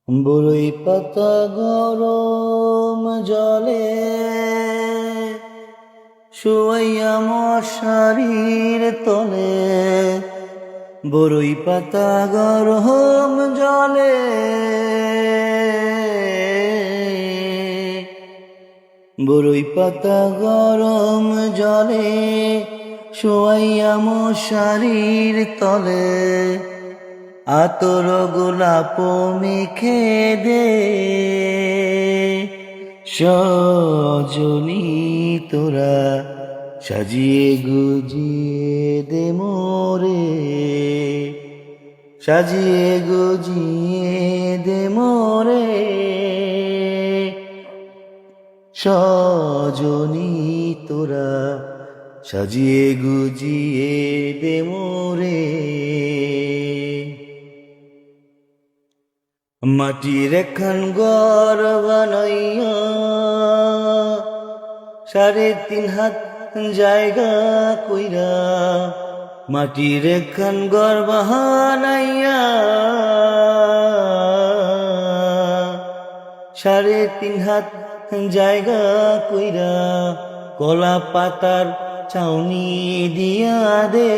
বরই পাতা গরম জলে শুয়াইয়া মশারির তলে, বরই পাতা গরম জলে বরই পাতা গরম জলে শুয়াইয়া মশারির তলে, আতর গোলাপ মেখে দে সজনী তোরা, সাজিয়ে গুজিয়ে দে মোরে, সাজিয়ে গুজিয়ে দে মোরে, সজনী তোরা, সাজিয়ে গুজিয়ে দে মোরে। মাটির একখান ঘর বানাইয়া 3.5 হাত জায়গা কইরা, মাটির একখান ঘর বানাইয়া 3.5 হাত জায়গা কইরা, কলা পাতার ছাউনি দিয়া দে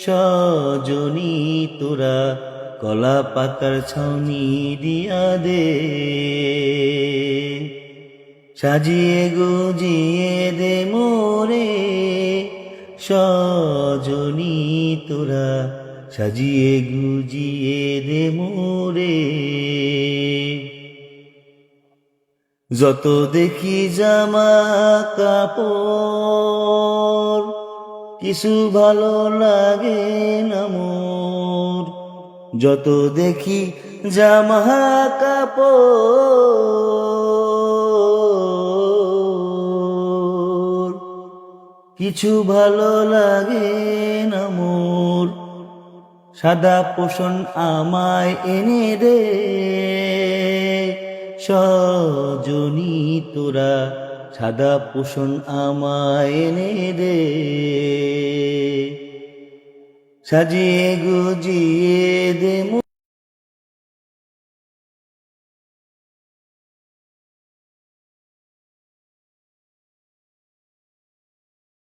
সজনী তোরা, কলা পাতার ছাউনি দিয়া দে, সাজিয়ে গুজিয়ে দে মোরে, সজনী তোরা, সাজিয়ে গুজিয়ে দে মোরে। যত দেখি জামা কাপড় কিছু ভালো লাগে না মোর, যত দেখি জামা কাপড় কিছু ভালো লাগে না মোর, সাদা পোষণ আমায় এনে দে সজনী তোরা, সাদা পোষণ আমায় এনে দে, সাজিয়ে গুজিয়ে দে।